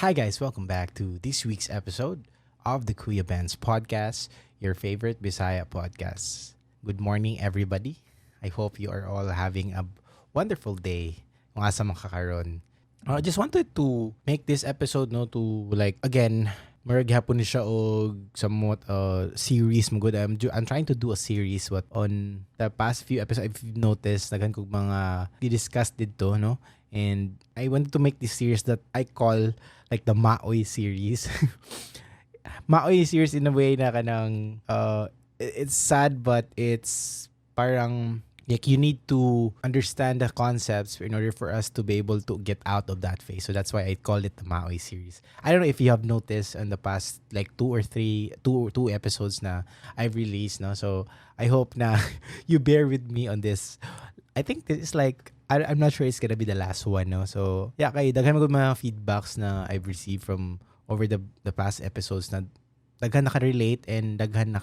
Hi, guys. Welcome back to this week's episode of the Kuya Bands podcast, your favorite Bisaya podcast. Good morning, everybody. I hope you are all having a wonderful day. Kung asa man kakaron. I just wanted to make this episode no to like again Marag hapon ni siya og somewhat series mo good. I'm trying to do a series what on the past few episodes if you've noticed naghan kog mga di-discuss dito no. And I wanted to make this series that I call like the Maoy series. Maoy series in a way na kanang it's sad but it's parang like you need to understand the concepts in order for us to be able to get out of that phase. So that's why I call it the Maui series. I don't know if you have noticed in the past like two episodes na I've released, no? So I hope na you bear with me on this. I think this is like I'm not sure it's gonna be the last one, no? So yeah, kay daghan mo mga feedbacks na I've received from over the past episodes na daghan naka-relate and daghan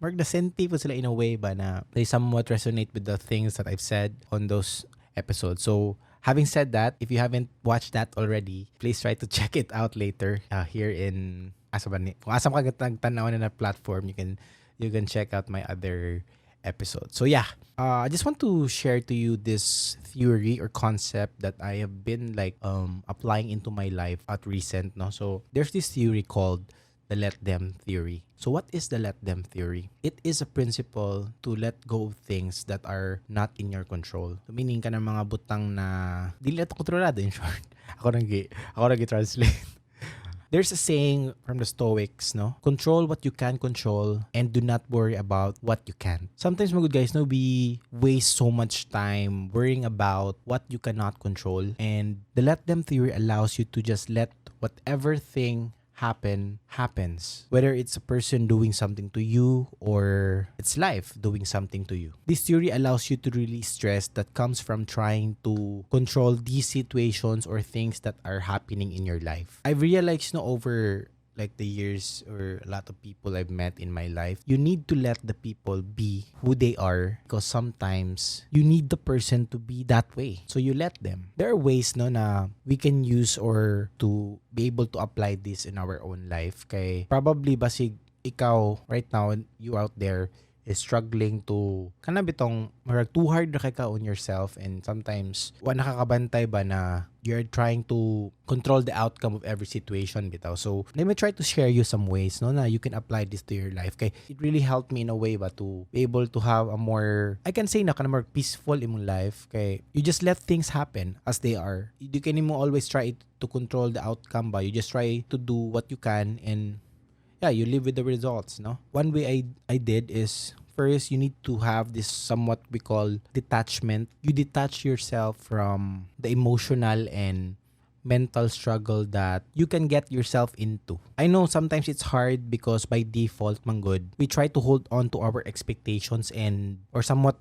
mark na senti po sila in a way ba na they somewhat resonate with the things that I've said on those episodes. So having said that, if you haven't watched that already, please try to check it out later here in asa ba ni kung asa ka nagtanaw na platform, you can check out my other episode. So yeah, I just want to share to you this theory or concept that I have been like applying into my life at recent, no. So there's this theory called the let them theory. So what is the let them theory? It is a principle to let go of things that are not in your control. So meaning ka ng mga butang na dili nato kontrolado in short. Ako nang translate. There's a saying from the Stoics, no? Control what you can control and do not worry about what you can't. Sometimes, mga good guys, no, we waste so much time worrying about what you cannot control. And the let them theory allows you to just let whatever thing happens, whether it's a person doing something to you or it's life doing something to you. This theory allows you to release stress that comes from trying to control these situations or things that are happening in your life. I've realized no over like the years or a lot of people I've met in my life, you need to let the people be who they are because sometimes you need the person to be that way. So you let them. There are ways no na we can use or to be able to apply this in our own life. Kay probably basig ikaw right now, you out there is struggling to kana bitong marag too hard na kay ka on yourself and sometimes wa nakakabantay ba na you're trying to control the outcome of every situation bitaw. So let me try to share you some ways no na you can apply this to your life kay it really helped me in a way ba to be able to have a more I can say na kana more peaceful imong life kay you just let things happen as they are. You can mo always try to control the outcome ba, you just try to do what you can and yeah, you live with the results, no? One way I did is first you need to have this somewhat we call detachment. You detach yourself from the emotional and mental struggle that you can get yourself into. I know sometimes it's hard because by default, manggod, we try to hold on to our expectations and or somewhat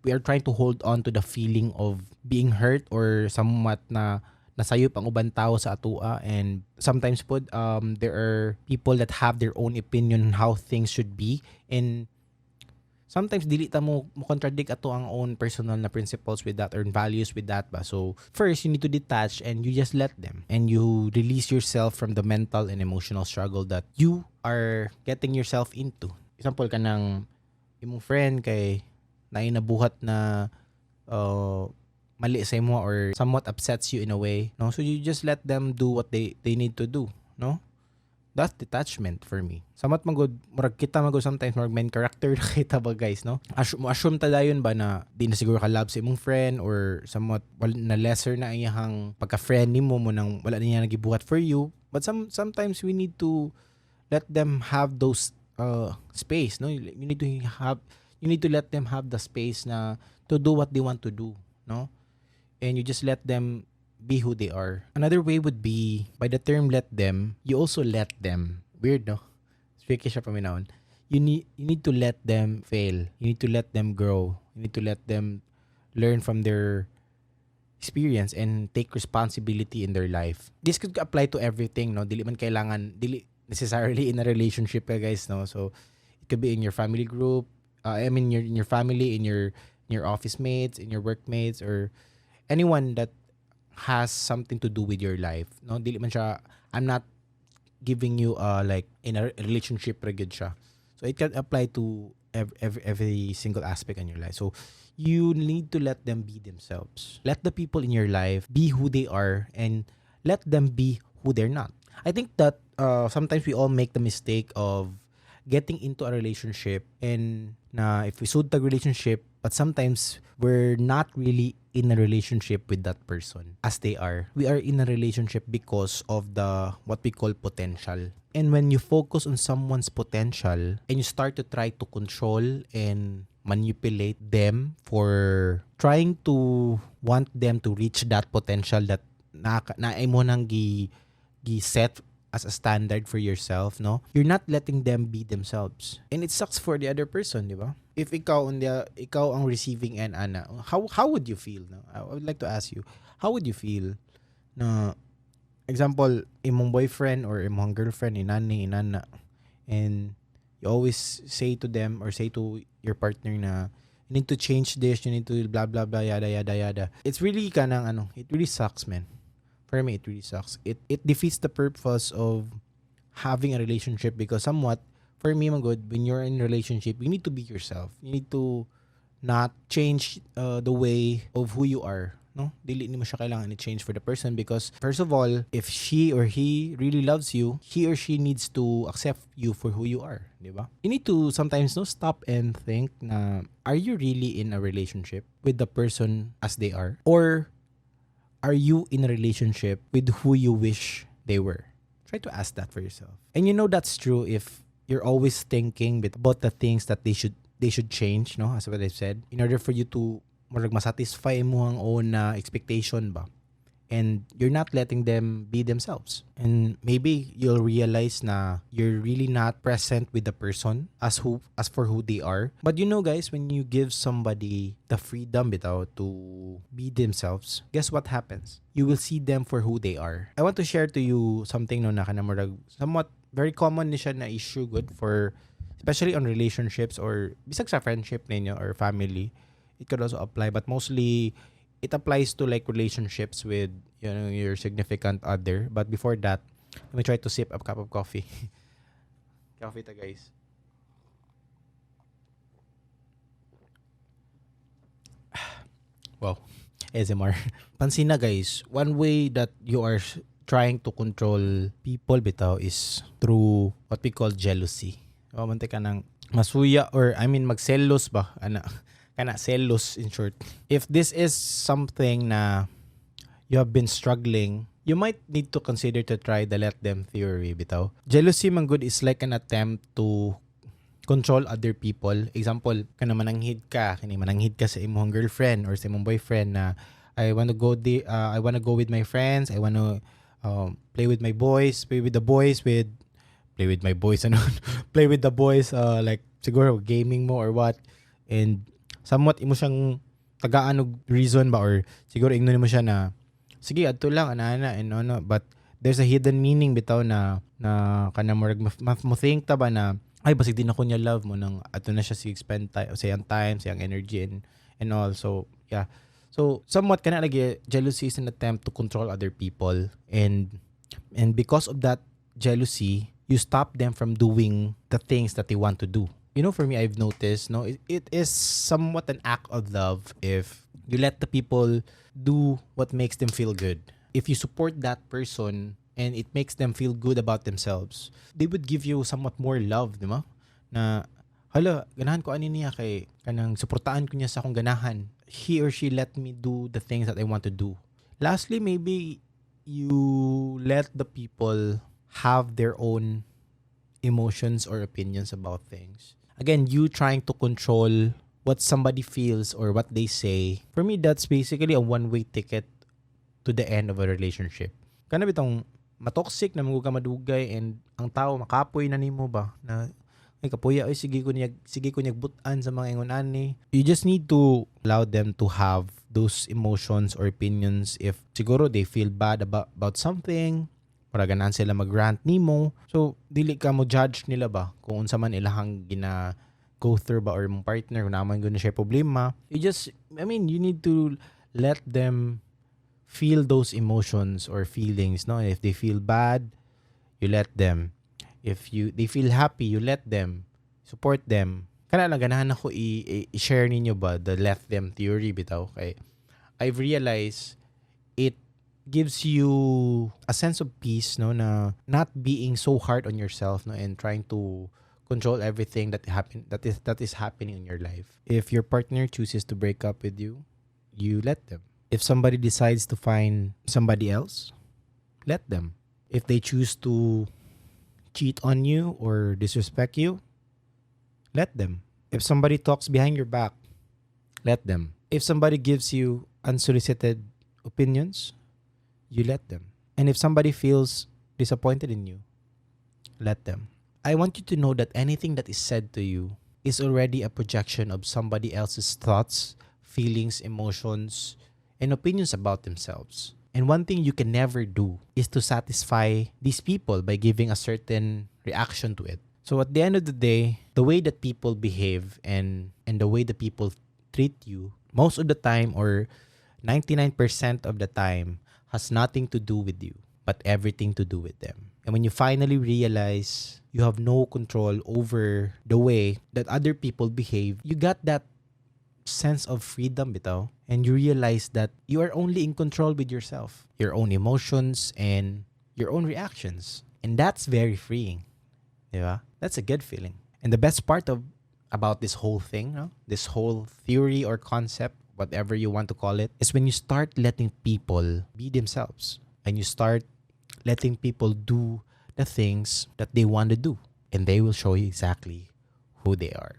we are trying to hold on to the feeling of being hurt or somewhat na nasayop ang ubang tao sa atua and sometimes po there are people that have their own opinion on how things should be and sometimes dili ta mo contradict ato ang own personal na principles with that or values with that ba. So first you need to detach and you just let them and you release yourself from the mental and emotional struggle that you are getting yourself into. Example ka ng imong friend kay nabuhat na mali sa imo or somewhat upsets you in a way, no? So you just let them do what they need to do, no? That's detachment for me. Samot magud murag kita magud sometimes murag main character na kita ba guys, no? Assume ta dayon ba na di na siguro ka love sa imong friend or somewhat na lesser na iyang pagka-friend nimo mo nang wala niya nagibuhat for you. But sometimes we need to let them have those space, no? You need to let them have the space na to do what they want to do, no? And you just let them be who they are. Another way would be, by the term let them, you also let them. Weird, no? Tricky siya paminahon. You need to let them fail. You need to let them grow. You need to let them learn from their experience and take responsibility in their life. This could apply to everything, no? Dili necessarily in a relationship, guys, no? So, it could be in your family group, in your family, in your office mates, in your workmates, or anyone that has something to do with your life, no? Dili man siya, I'm not giving you like in a relationship ra gyud siya. So it can apply to every single aspect in your life. So you need to let them be themselves. Let the people in your life be who they are, and let them be who they're not. I think that sometimes we all make the mistake of getting into a relationship, and na if we suit the relationship, but sometimes we're not really in a relationship with that person as they are. We are in a relationship because of the what we call potential. And when you focus on someone's potential and you start to try to control and manipulate them for trying to want them to reach that potential that na mo nang gi set as a standard for yourself, no? You're not letting them be themselves. And it sucks for the other person, di ba? If ikaw ang receiving end, ana, how would you feel, no? I would like to ask you, how would you feel na example, imong boyfriend or imong girlfriend, inana, and you always say to them or say to your partner na you need to change this, you need to blah blah blah yada yada yada. It's really kanang it really sucks, man. For me, it really sucks. It defeats the purpose of having a relationship, because somewhat, for me, good, when you're in a relationship, you need to be yourself. You need to not change the way of who you are. No, dili ni mo siya kailangan i-change for the person, because first of all, if she or he really loves you, he or she needs to accept you for who you are, di ba? You need to sometimes stop and think na, are you really in a relationship with the person as they are, or are you in a relationship with who you wish they were? Try to ask that for yourself. And you know that's true if you're always thinking about the things that they should change, no? As what I said, in order for you to masatisfy mo ang own expectation ba, and you're not letting them be themselves, and maybe you'll realize na you're really not present with the person as for who they are. But you know, guys, when you give somebody the freedom bitaw to be themselves, guess what happens? You will see them for who they are. I want to share to you something no na kanamurag somewhat very common ni siya na issue good for, especially on relationships or bisag sa friendship ninyo or family. It could also apply, but mostly it applies to like relationships with your significant other. But before that, let me try to sip a cup of coffee. Coffee ta, guys. Wow, ASMR. Pansin na, guys, one way that you are trying to control people bitaw is through what we call jealousy. O man ka nang masuya, or I mean magselos ba ana kana selos in short. If this is something na you have been struggling, you might need to consider to try the let them theory bitaw. Jealousy man good is like an attempt to control other people. Example, kana mananghid ka sa imong girlfriend or sa imong boyfriend na I want to go with my friends, I want to play with my boys, play with the boys like siguro gaming mo or what, and somewhat imo siyang tagaan og reason ba, or siguro ingnon mo siya na sige adto lang ana and no, but there's a hidden meaning bitaw na kanang murag mo think ta ba na ay basig din ako niya love mo nang ato na siya spend time, sayang energy and all. So yeah, so somewhat kana lagi jealousy is an attempt to control other people, and because of that jealousy you stop them from doing the things that they want to do. You know, for me, I've noticed, no, it is somewhat an act of love if you let the people do what makes them feel good. If you support that person and it makes them feel good about themselves, they would give you somewhat more love, di ba? Na, hala, ganahan ko ani niya kay kanang suportaan ko niya sa akong ganahan. He or she let me do the things that I want to do. Lastly, maybe you let the people have their own emotions or opinions about things. Again, you trying to control what somebody feels or what they say. For me, that's basically a one-way ticket to the end of a relationship. Kana bitong matoxic na mga madugay, and ang tao makapoy na nimo ba na ay kapuya ay sige ko niyag butan sa mga ingon ani. You just need to allow them to have those emotions or opinions. If siguro they feel bad about something, para ganahan sila mag-rant nimo. So, dili ka mo judge nila ba kung unsa man ilahang gina go through ba, or mong partner kung naman gano'n siya problema. You need to let them feel those emotions or feelings, no? If they feel bad, you let them. If they feel happy, you let them. Support them. Kana lang ganahan ako i-share ninyo ba the let them theory bitaw kay I've realized it gives you a sense of peace, no, na not being so hard on yourself, no, and trying to control everything that is happening in your life. If your partner chooses to break up with you, you let them. If somebody decides to find somebody else, let them. If they choose to cheat on you or disrespect you, let them. If somebody talks behind your back, let them. If somebody gives you unsolicited opinions, you let them. And if somebody feels disappointed in you, let them. I want you to know that anything that is said to you is already a projection of somebody else's thoughts, feelings, emotions, and opinions about themselves. And one thing you can never do is to satisfy these people by giving a certain reaction to it. So at the end of the day, the way that people behave and the way that people treat you, most of the time or 99% of the time has nothing to do with you, but everything to do with them. And when you finally realize you have no control over the way that other people behave, you got that sense of freedom bitaw, and you realize that you are only in control with yourself, your own emotions and your own reactions. And that's very freeing. Diba? That's a good feeling. And the best part of about this whole thing, no? This whole theory or concept, whatever you want to call it, is when you start letting people be themselves and you start letting people do the things that they want to do, and they will show you exactly who they are.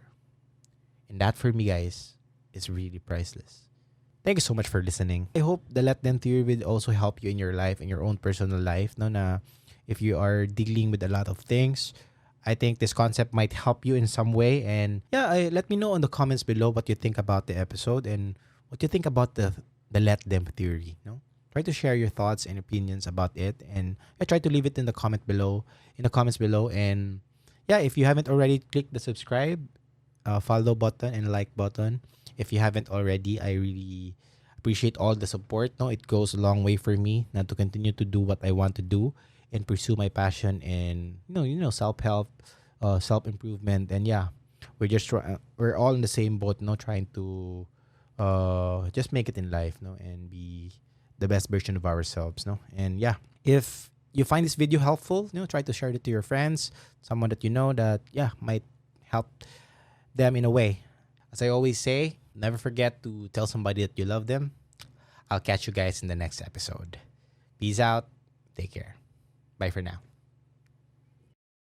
And that for me, guys, is really priceless. Thank you so much for listening. I hope the let them theory will also help you in your life, in your own personal life. No, na if you are dealing with a lot of things, I think this concept might help you in some way. And yeah, let me know in the comments below what you think about the episode and what you think about the let them theory. No, try to share your thoughts and opinions about it, and I try to leave it in the comments below. And yeah, if you haven't already, click the subscribe, follow button and like button. If you haven't already, I really appreciate all the support. No, it goes a long way for me now to continue to do what I want to do and pursue my passion and self help, self improvement, and yeah, we're all in the same boat. No, trying to just make it in life. No, and be the best version of ourselves. No, and yeah, if you find this video helpful, try to share it to your friends, someone that you know that might help them in a way. As I always say, never forget to tell somebody that you love them. I'll catch you guys in the next episode. Peace out. Take care. Bye for now.